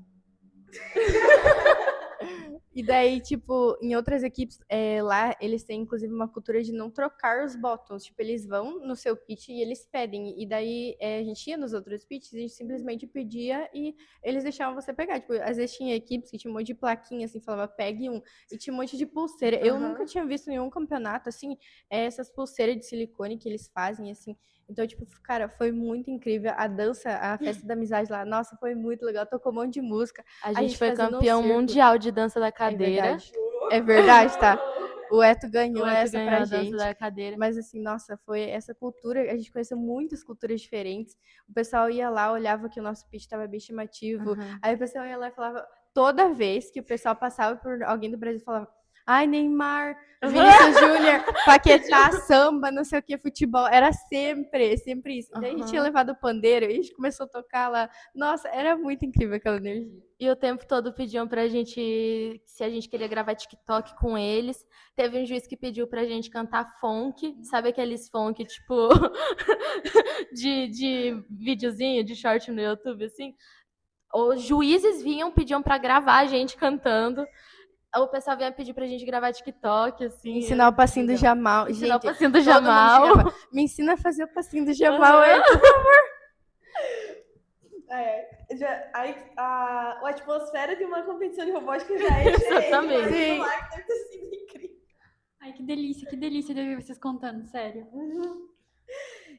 E daí, tipo, em outras equipes, lá, eles têm, inclusive, uma cultura de não trocar os bottoms. Tipo, eles vão no seu pitch e eles pedem. E daí, a gente ia nos outros pitches, a gente simplesmente pedia e eles deixavam você pegar. Tipo, às vezes tinha equipes que tinha um monte de plaquinha, assim, falava, pegue um. E tinha um monte de pulseira. Eu nunca tinha visto nenhum campeonato, assim, essas pulseiras de silicone que eles fazem, assim. Então, tipo, cara, foi muito incrível. A dança, a festa da amizade lá, nossa, foi muito legal. Tocou um monte de música. A gente foi fazendo um campeão círculo. mundial de dança da cadeira. É verdade, tá? O Eto ganhou O Eto essa ganhou pra a dança gente. da cadeira. Mas assim, nossa, foi essa cultura, a gente conheceu muitas culturas diferentes. O pessoal ia lá, olhava que o nosso pitch estava bem chamativo. Aí o pessoal ia lá e falava, toda vez que o pessoal passava por alguém do Brasil, falava, ai, Neymar, Vinícius Júnior, Paquetá, samba, não sei o que, futebol. Era sempre isso. E daí a gente tinha levado o pandeiro e a gente começou a tocar lá. Nossa, era muito incrível aquela energia. E o tempo todo pediam pra gente, se a gente queria gravar TikTok com eles. Teve um juiz que pediu pra gente cantar funk. Sabe aqueles funk, tipo, de videozinho, de short no YouTube, assim? Os juízes pediam pra gravar a gente cantando. O pessoal vinha pedir pra gente gravar TikTok, assim. Ensinar o passinho do Jamal. Ensinar o Gente, passinho do todo mundo Jamal. chegava, me ensina a fazer o passinho do Jamal aí, por favor. A atmosfera de uma competição de robótica já é diferente. Exatamente. Sim. Lá que deve ter sido incrível. Ai, que delícia de ouvir vocês contando, sério.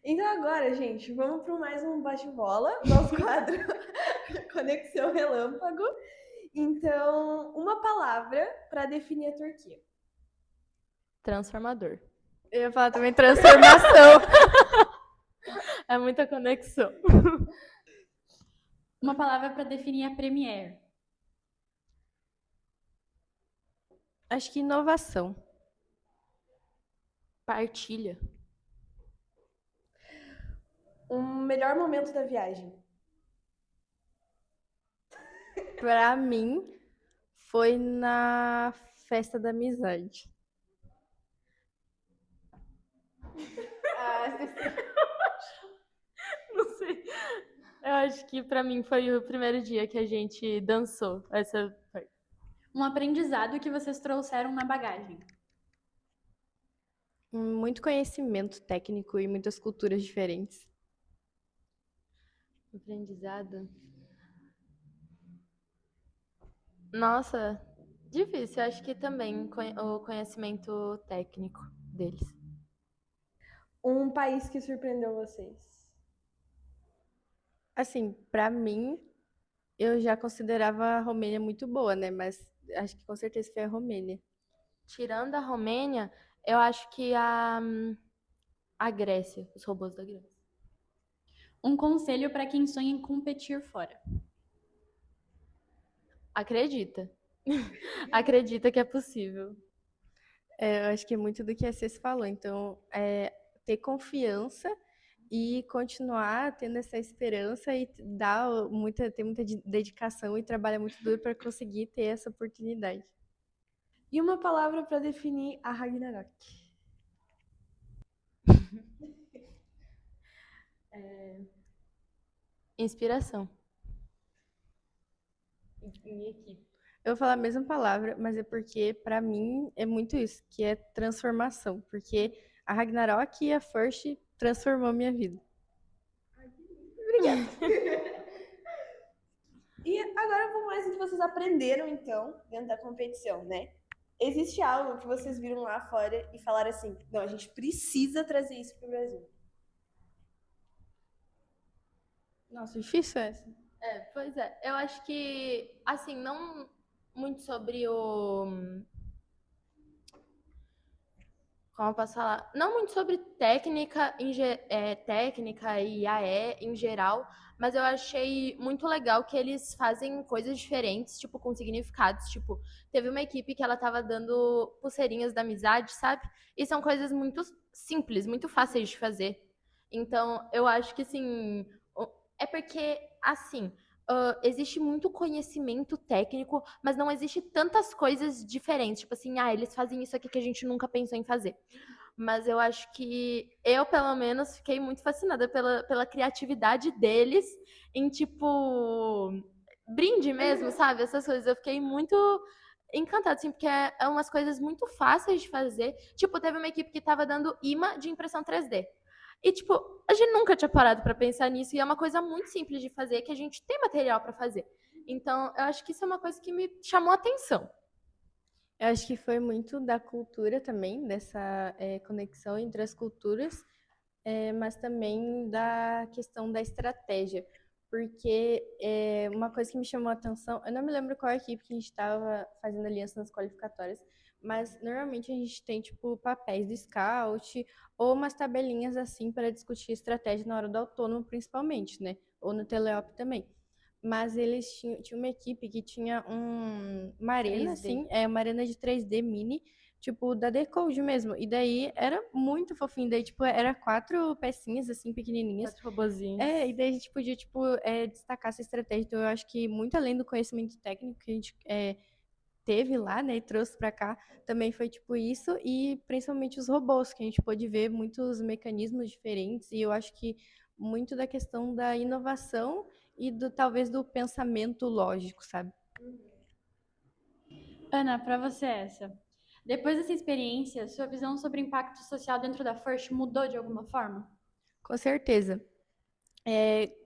Então agora, gente, vamos para mais um bate-bola, nosso quadro Conexão relâmpago. Então, uma palavra para definir a Turquia. Transformador. Eu ia falar também transformação. É muita conexão. Uma palavra para definir a Premiere. Acho que inovação. Partilha. Um melhor momento da viagem. Pra mim, foi na festa da amizade. Não sei. Eu acho que pra mim foi o primeiro dia que a gente dançou essa parte. Um aprendizado que vocês trouxeram na bagagem. Muito conhecimento técnico e muitas culturas diferentes. Aprendizado. Nossa, difícil. Eu acho que também o conhecimento técnico deles. Um país que surpreendeu vocês. Assim, pra mim, eu já considerava a Romênia muito boa, né? Mas acho que com certeza foi a Romênia. Tirando a Romênia, eu acho que a Grécia, os robôs da Grécia. Um conselho para quem sonha em competir fora. Acredita. Acredita que é possível. Eu acho que é muito do que a Cês falou. Então, ter confiança e continuar tendo essa esperança e ter muita dedicação e trabalhar muito duro para conseguir ter essa oportunidade. E uma palavra para definir a Ragnarok. Inspiração. Em equipe. Eu vou falar a mesma palavra, mas é porque, pra mim, é muito isso, que é transformação. Porque a Ragnarok e a First transformou minha vida. E agora vamos mais no que vocês aprenderam, então, dentro da competição, né? Existe algo que vocês viram lá fora e falaram assim, não, a gente precisa trazer isso pro Brasil. Nossa, difícil essa. Pois é. Eu acho que, assim, não muito sobre o... Como eu posso falar? Não muito sobre técnica, técnica e AE em geral, mas eu achei muito legal que eles fazem coisas diferentes, tipo, com significados. Tipo, teve uma equipe que ela tava dando pulseirinhas da amizade, sabe? E são coisas muito simples, muito fáceis de fazer. Então, eu acho que, assim, é porque, assim, existe muito conhecimento técnico, mas não existe tantas coisas diferentes. Tipo assim, eles fazem isso aqui que a gente nunca pensou em fazer. Mas eu acho que eu, pelo menos, fiquei muito fascinada pela criatividade deles em, tipo, brinde mesmo, sabe? Essas coisas. Eu fiquei muito encantada, assim, porque é umas coisas muito fáceis de fazer. Tipo, teve uma equipe que tava dando imã de impressão 3D. E, tipo, a gente nunca tinha parado para pensar nisso, e é uma coisa muito simples de fazer, que a gente tem material para fazer. Então, eu acho que isso é uma coisa que me chamou a atenção. Eu acho que foi muito da cultura também, dessa conexão entre as culturas, mas também da questão da estratégia. Porque uma coisa que me chamou a atenção, eu não me lembro qual equipe que a gente estava fazendo aliança nas qualificatórias, mas normalmente a gente tem, tipo, papéis do scout ou umas tabelinhas assim para discutir estratégia na hora do autônomo, principalmente, né? Ou no teleop também. Mas eles tinham uma equipe que tinha uma arena, 3D. assim, uma arena de 3D mini, tipo, da Decode mesmo. E daí era muito fofinho. Daí, tipo, era 4 pecinhas, assim, pequenininhas. 4 robozinhos. E daí a gente podia, tipo, destacar essa estratégia. Então, eu acho que muito além do conhecimento técnico que a gente teve lá, né, e trouxe pra cá, também foi, tipo, isso. E principalmente os robôs, que a gente pôde ver muitos mecanismos diferentes. E eu acho que muito da questão da inovação e talvez do pensamento lógico, sabe? Ana, para você essa. Depois dessa experiência, sua visão sobre o impacto social dentro da First mudou de alguma forma? Com certeza.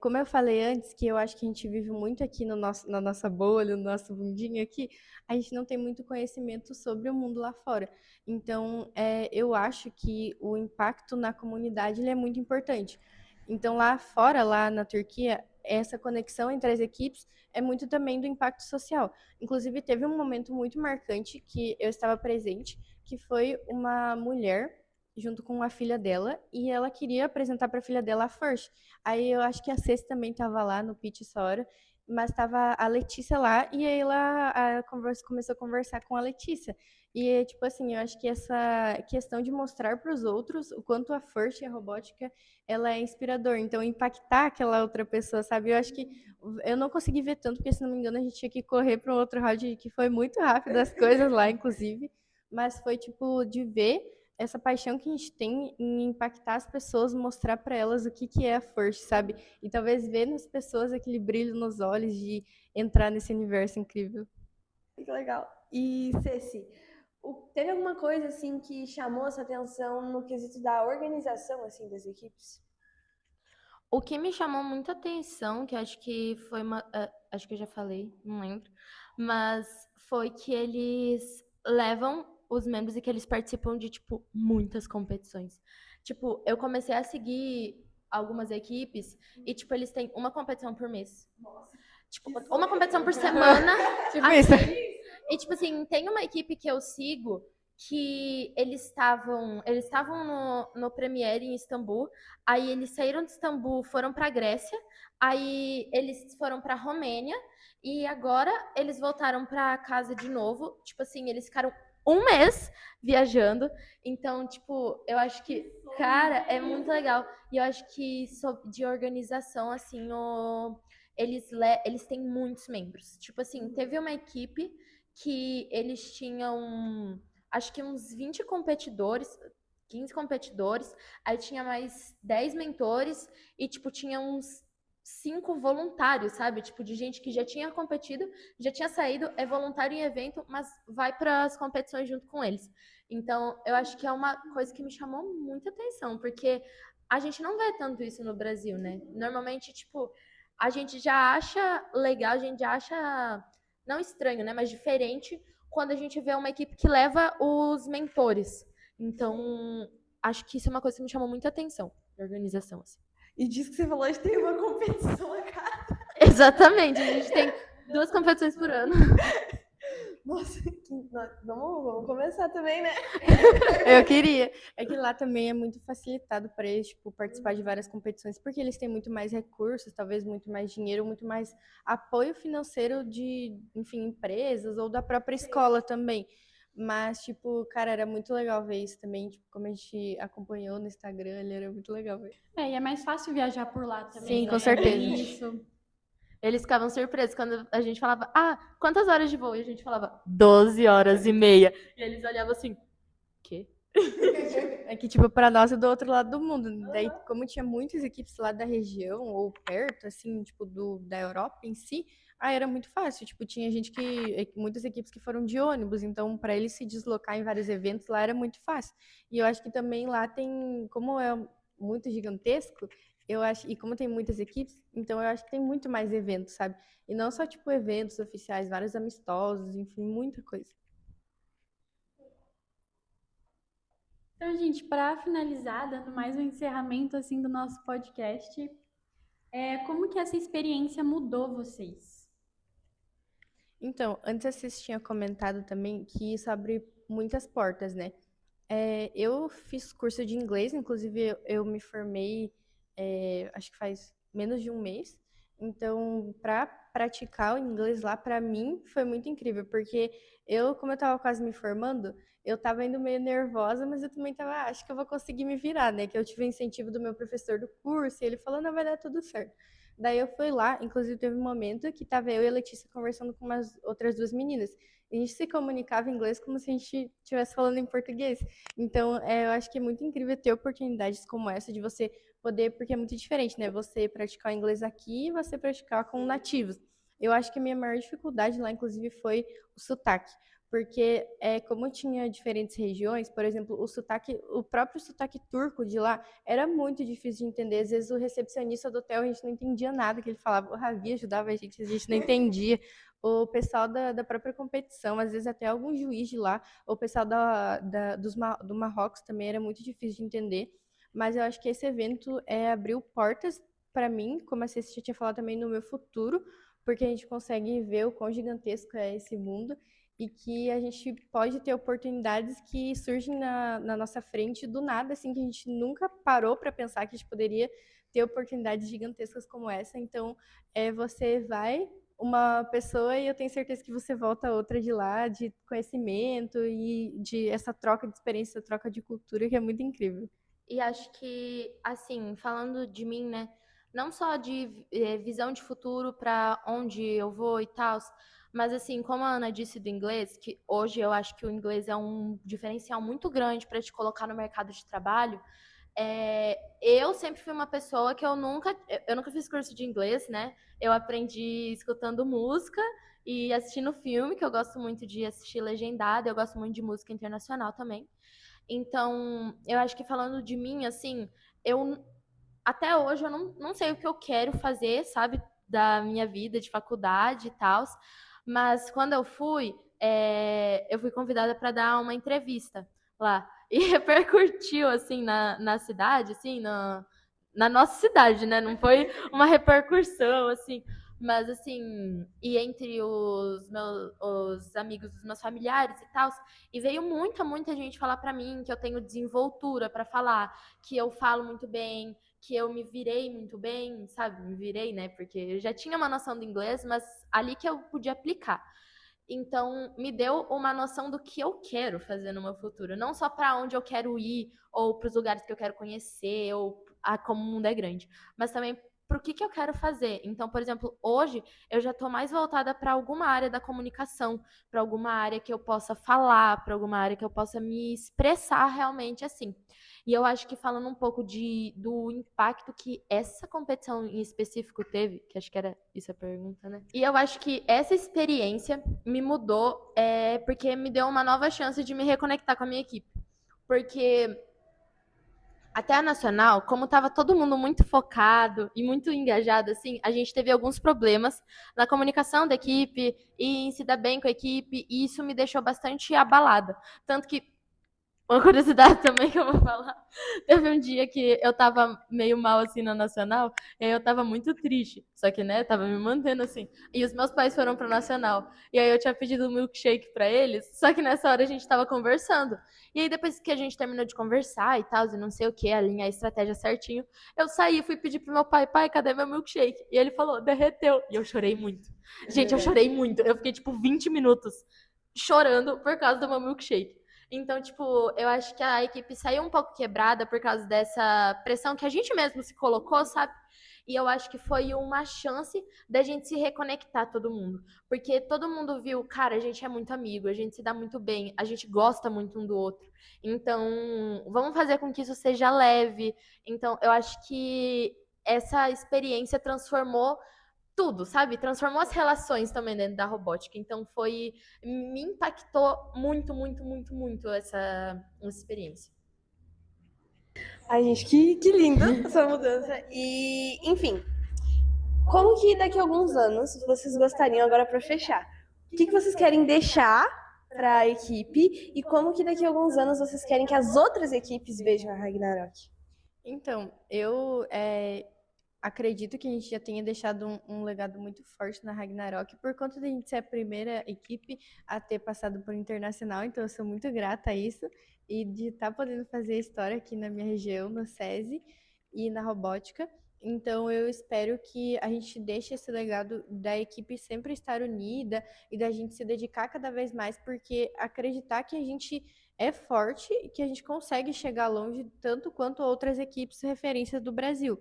Como eu falei antes, que eu acho que a gente vive muito aqui na nossa bolha, no nosso mundinho aqui, a gente não tem muito conhecimento sobre o mundo lá fora. Então, eu acho que o impacto na comunidade ele é muito importante. Então, lá fora, lá na Turquia, essa conexão entre as equipes é muito também do impacto social. Inclusive, teve um momento muito marcante que eu estava presente, que foi uma mulher junto com a filha dela, e ela queria apresentar para a filha dela a First. Aí eu acho que a Ceci também estava lá no pitch essa hora, mas estava a Letícia lá, e aí começou a conversar com a Letícia. E, tipo assim, eu acho que essa questão de mostrar para os outros o quanto a First e a robótica, ela é inspirador. Então, impactar aquela outra pessoa, sabe? Eu acho que eu não consegui ver tanto, porque, se não me engano, a gente tinha que correr para um outro round, que foi muito rápido as coisas lá, inclusive. Mas foi, tipo, de ver essa paixão que a gente tem em impactar as pessoas, mostrar para elas o que é a First, sabe? E talvez ver nas pessoas aquele brilho nos olhos de entrar nesse universo incrível. Que legal. E, Ceci, teve alguma coisa, assim, que chamou essa atenção no quesito da organização, assim, das equipes? O que me chamou muita atenção, que acho que foi acho que eu já falei, não lembro, mas foi que eles levam os membros e que eles participam de, tipo, muitas competições. Tipo, eu comecei a seguir algumas equipes e, tipo, eles têm uma competição por mês. Tipo, uma competição por semana. Tipo isso. E, tipo assim, tem uma equipe que eu sigo que eles estavam no Premiere em Istambul, aí eles saíram de Istambul, foram para Grécia, aí eles foram para Romênia e agora eles voltaram para casa de novo. Tipo assim, eles ficaram um mês viajando. Então, tipo, eu acho que, cara, é muito legal. E eu acho que de organização, assim, eles têm muitos membros. Tipo assim, teve uma equipe que eles tinham, acho que uns 20 competidores, 15 competidores, aí tinha mais 10 mentores e, tipo, tinha uns 5 voluntários, sabe? Tipo, de gente que já tinha competido, já tinha saído, é voluntário em evento, mas vai para as competições junto com eles. Então, eu acho que é uma coisa que me chamou muita atenção, porque a gente não vê tanto isso no Brasil, né? Normalmente, tipo, a gente já acha legal, a gente já acha não estranho, né, mas diferente quando a gente vê uma equipe que leva os mentores. Então, acho que isso é uma coisa que me chamou muita atenção da organização. Assim. E disso que você falou, a gente tem uma competição a cada. Exatamente, a gente tem 2 competições por ano. Nossa, vamos começar também, né? Eu queria. É que lá também é muito facilitado para eles, tipo, participar de várias competições, porque eles têm muito mais recursos, talvez muito mais dinheiro, muito mais apoio financeiro de, enfim, empresas ou da própria escola também. Mas, tipo, cara, era muito legal ver isso também, tipo, como a gente acompanhou no Instagram, ele era muito legal ver. E é mais fácil viajar por lá também. Sim, né? com certeza. Isso. Eles ficavam surpresos quando a gente falava, quantas horas de voo? E a gente falava, 12 horas e meia. E eles olhavam assim, quê? É que, tipo, para nós é do outro lado do mundo. Daí, como tinha muitas equipes lá da região, ou perto, assim, tipo, da Europa em si, era muito fácil. Tipo, tinha muitas equipes que foram de ônibus, então, para eles se deslocar em vários eventos lá era muito fácil. E eu acho que também lá tem, como é muito gigantesco, eu acho, e como tem muitas equipes, então eu acho que tem muito mais eventos, sabe? E não só, tipo, eventos oficiais, vários amistosos, enfim, muita coisa. Então, gente, para finalizar, dando mais um encerramento assim do nosso podcast, como que essa experiência mudou vocês? Então, antes vocês tinham comentado também que isso abre muitas portas, né? Eu fiz curso de inglês, inclusive eu me formei, acho que faz menos de um mês. Então, para praticar o inglês lá, para mim, foi muito incrível, porque como eu estava quase me formando, eu estava indo meio nervosa, mas eu também estava, acho que eu vou conseguir me virar, né? Que eu tive o incentivo do meu professor do curso, e ele falou, não, vai dar tudo certo. Daí eu fui lá, inclusive teve um momento que estava eu e a Letícia conversando com umas outras 2 meninas. A gente se comunicava em inglês como se a gente estivesse falando em português. Então, eu acho que é muito incrível ter oportunidades como essa de você poder, porque é muito diferente, né? Você praticar inglês aqui e você praticar com nativos. Eu acho que a minha maior dificuldade lá, inclusive, foi o sotaque. Porque como tinha diferentes regiões, por exemplo, o próprio sotaque turco de lá era muito difícil de entender. Às vezes o recepcionista do hotel, a gente não entendia nada que ele falava. O Ravi ajudava a gente não entendia. O pessoal da própria competição, às vezes até algum juiz de lá, o pessoal do Marrocos também era muito difícil de entender. Mas eu acho que esse evento abriu portas para mim, como a Ceci já tinha falado também, no meu futuro, porque a gente consegue ver o quão gigantesco é esse mundo e que a gente pode ter oportunidades que surgem na nossa frente do nada, assim, que a gente nunca parou para pensar que a gente poderia ter oportunidades gigantescas como essa. Então, você vai uma pessoa e eu tenho certeza que você volta outra de lá, de conhecimento e de essa troca de experiência, essa troca de cultura, que é muito incrível. E acho que, assim, falando de mim, né? Não só de visão de futuro para onde eu vou e tal, mas assim, como a Ana disse do inglês, que hoje eu acho que o inglês é um diferencial muito grande para te colocar no mercado de trabalho. Eu sempre fui uma pessoa que eu nunca fiz curso de inglês, né? Eu aprendi escutando música e assistindo filme, que eu gosto muito de assistir legendado, eu gosto muito de música internacional também. Então, eu acho que falando de mim, assim, eu até hoje eu não sei o que eu quero fazer, sabe, da minha vida de faculdade e tal. Mas quando eu fui convidada para dar uma entrevista lá. E repercutiu, assim, na cidade, assim, na nossa cidade, né? Não foi uma repercussão, assim. Mas, assim, e entre os amigos dos meus familiares e tal. E veio muita gente falar para mim que eu tenho desenvoltura para falar, que eu falo muito bem, que eu me virei muito bem, sabe? Me virei, né? Porque eu já tinha uma noção do inglês, mas ali que eu podia aplicar. Então, me deu uma noção do que eu quero fazer no meu futuro, não só para onde eu quero ir, ou para os lugares que eu quero conhecer, ou como o mundo é grande, mas também para o que eu quero fazer. Então, por exemplo, hoje eu já estou mais voltada para alguma área da comunicação, para alguma área que eu possa falar, para alguma área que eu possa me expressar realmente assim. E eu acho que falando um pouco do impacto que essa competição em específico teve, que acho que era isso a pergunta, né? E eu acho que essa experiência me mudou, porque me deu uma nova chance de me reconectar com a minha equipe. Porque até a nacional, como estava todo mundo muito focado e muito engajado, assim, a gente teve alguns problemas na comunicação da equipe e em se dar bem com a equipe, e isso me deixou bastante abalada. Tanto que uma curiosidade também que eu vou falar. Teve um dia que eu tava meio mal assim na Nacional, e aí eu tava muito triste. Só que, né, tava me mantendo assim. E os meus pais foram pro Nacional. E aí eu tinha pedido um milkshake pra eles, só que nessa hora a gente tava conversando. E aí depois que a gente terminou de conversar e tal, e não sei o que, alinhar a estratégia certinho, eu saí e fui pedir pro meu pai, pai, cadê meu milkshake? E ele falou, derreteu. E eu chorei muito. Gente, eu chorei muito. Eu fiquei tipo 20 minutos chorando por causa do meu milkshake. Então, tipo, eu acho que a equipe saiu um pouco quebrada por causa dessa pressão que a gente mesmo se colocou, sabe? E eu acho que foi uma chance da gente se reconectar todo mundo. Porque todo mundo viu, cara, a gente é muito amigo, a gente se dá muito bem, a gente gosta muito um do outro. Então, vamos fazer com que isso seja leve. Então, eu acho que essa experiência transformou tudo, sabe? Transformou as relações também dentro da robótica. Então me impactou muito essa experiência. Ai, gente, que linda essa mudança. E, enfim, como que daqui a alguns anos vocês gostariam, agora para fechar, o que vocês querem deixar para a equipe e como que daqui a alguns anos vocês querem que as outras equipes vejam a Ragnarok? Então, eu acredito que a gente já tenha deixado um legado muito forte na Ragnarok, por conta de a gente ser a primeira equipe a ter passado por internacional, então eu sou muito grata a isso, e de estar podendo fazer história aqui na minha região, no SESI e na robótica. Então eu espero que a gente deixe esse legado da equipe sempre estar unida e da gente se dedicar cada vez mais, porque acreditar que a gente é forte e que a gente consegue chegar longe tanto quanto outras equipes referências do Brasil.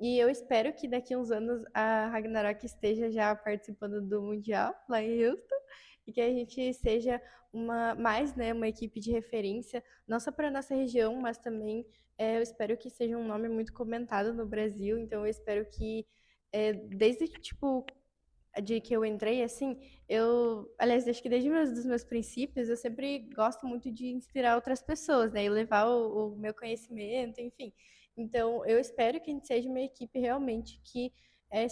E eu espero que daqui a uns anos a Ragnarok esteja já participando do Mundial lá em Houston e que a gente seja mais, né, uma equipe de referência, não só para a nossa região, mas também eu espero que seja um nome muito comentado no Brasil. Então eu espero que desde tipo de que eu entrei, assim, aliás, acho que desde dos meus princípios, eu sempre gosto muito de inspirar outras pessoas, né, e levar o meu conhecimento, enfim. Então, eu espero que a gente seja uma equipe realmente que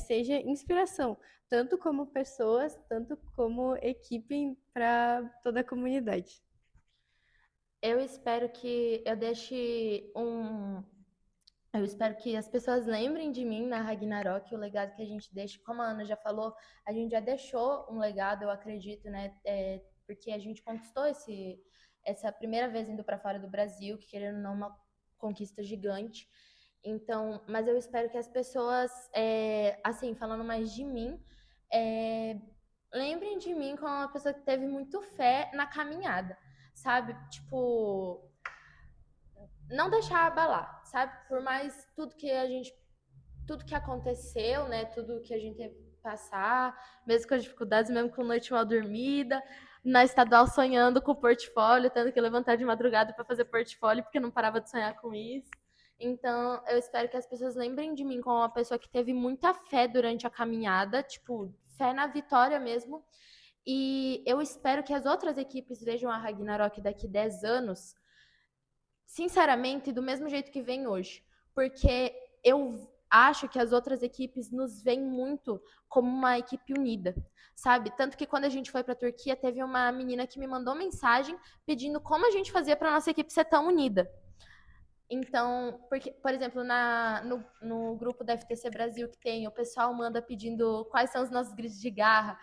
seja inspiração, tanto como pessoas, tanto como equipe para toda a comunidade. Eu espero que eu deixe Eu espero que as pessoas lembrem de mim na Ragnarok, o legado que a gente deixa. Como a Ana já falou, a gente já deixou um legado, eu acredito, né? Porque a gente conquistou essa primeira vez indo para fora do Brasil, que querendo ou não, uma conquista gigante. Então, mas eu espero que as pessoas, assim, falando mais de mim, lembrem de mim como uma pessoa que teve muito fé na caminhada, sabe? Tipo, não deixar abalar, sabe? Por mais tudo que aconteceu, né? Tudo que a gente teve que passar, mesmo com as dificuldades, mesmo com noite mal dormida, na estadual sonhando com o portfólio, tendo que levantar de madrugada para fazer portfólio, porque não parava de sonhar com isso. Então, eu espero que as pessoas lembrem de mim como uma pessoa que teve muita fé durante a caminhada, tipo, fé na vitória mesmo. E eu espero que as outras equipes vejam a Ragnarok daqui 10 anos, sinceramente, do mesmo jeito que vem hoje. Porque eu acho que as outras equipes nos veem muito como uma equipe unida, sabe? Tanto que quando a gente foi para a Turquia, teve uma menina que me mandou mensagem pedindo como a gente fazia para nossa equipe ser tão unida. Então, porque, por exemplo, no grupo da FTC Brasil que tem, o pessoal manda pedindo quais são os nossos gritos de garra.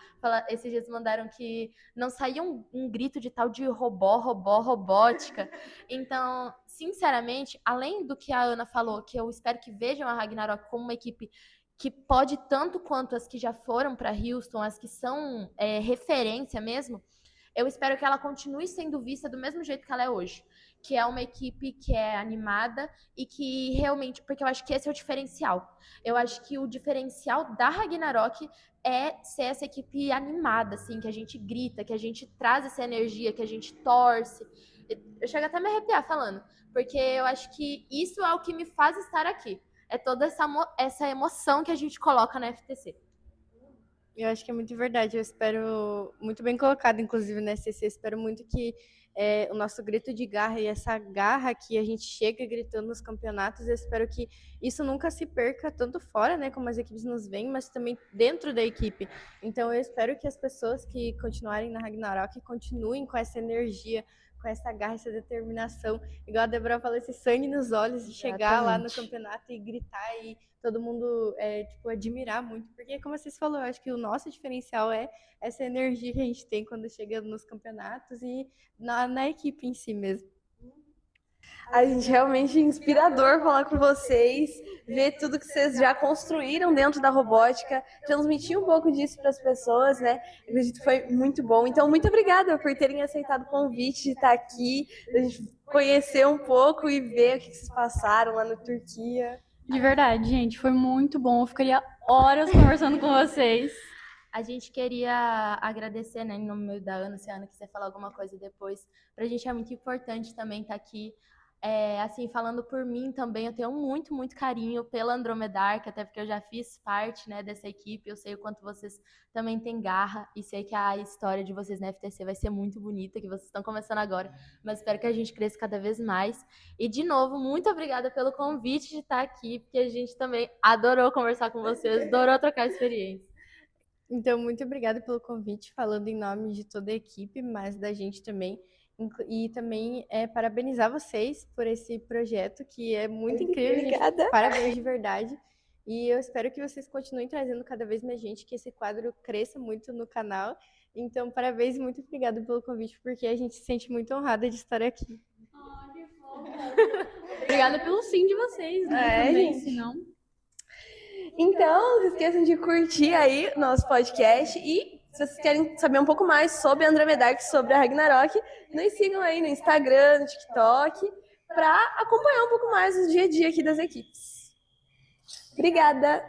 Esses dias mandaram que não saía um grito de tal de robótica. Então, sinceramente, além do que a Ana falou, que eu espero que vejam a Ragnarok como uma equipe que pode tanto quanto as que já foram para Houston, as que são referência mesmo, eu espero que ela continue sendo vista do mesmo jeito que ela é hoje. Que é uma equipe que é animada e que realmente... Porque eu acho que esse é o diferencial. Eu acho que o diferencial da Ragnarok é ser essa equipe animada, assim, que a gente grita, que a gente traz essa energia, que a gente torce. Eu chego até a me arrepiar falando, porque eu acho que isso é o que me faz estar aqui. É toda essa emoção que a gente coloca na FTC. Eu acho que é muito verdade. Eu espero, muito bem colocado, inclusive, na SCC, espero muito que o nosso grito de garra e essa garra que a gente chega gritando nos campeonatos, eu espero que isso nunca se perca, tanto fora, né, como as equipes nos veem, mas também dentro da equipe. Então, eu espero que as pessoas que continuarem na Ragnarok continuem com essa energia, com essa garra, essa determinação, igual a Débora falou, esse sangue nos olhos de chegar lá no campeonato e gritar e todo mundo admirar muito, porque como vocês falaram, eu acho que o nosso diferencial é essa energia que a gente tem quando chega nos campeonatos e na equipe em si mesmo. A gente realmente é inspirador falar com vocês, ver tudo que vocês já construíram dentro da robótica, transmitir um pouco disso para as pessoas, né? Eu acredito que foi muito bom. Então, muito obrigada por terem aceitado o convite de estar aqui, a gente conhecer um pouco e ver o que vocês passaram lá na Turquia. De verdade, gente, foi muito bom. Eu ficaria horas conversando com vocês. A gente queria agradecer, né, em nome da Ana, se a Ana quiser falar alguma coisa depois. Pra gente é muito importante também estar aqui. Assim, falando por mim também, eu tenho muito, muito carinho pela Andromedark, até porque eu já fiz parte, né, dessa equipe. Eu sei o quanto vocês também têm garra e sei que a história de vocês na FTC vai ser muito bonita, que vocês estão começando agora, mas espero que a gente cresça cada vez mais. E, de novo, muito obrigada pelo convite de estar aqui, porque a gente também adorou conversar com vocês, adorou trocar experiência. Então, muito obrigada pelo convite, falando em nome de toda a equipe, mas da gente também. E também parabenizar vocês por esse projeto, que é muito incrível. Obrigada. Gente, parabéns de verdade. E eu espero que vocês continuem trazendo cada vez mais gente, que esse quadro cresça muito no canal. Então, parabéns e muito obrigada pelo convite, porque a gente se sente muito honrada de estar aqui. Que fofo. Obrigada pelo sim de vocês, né? Também, gente. senão... Então, não se esqueçam de curtir aí o nosso podcast e se vocês querem saber um pouco mais sobre a Andromedark, sobre a Ragnarok, nos sigam aí no Instagram, no TikTok, para acompanhar um pouco mais o dia a dia aqui das equipes. Obrigada!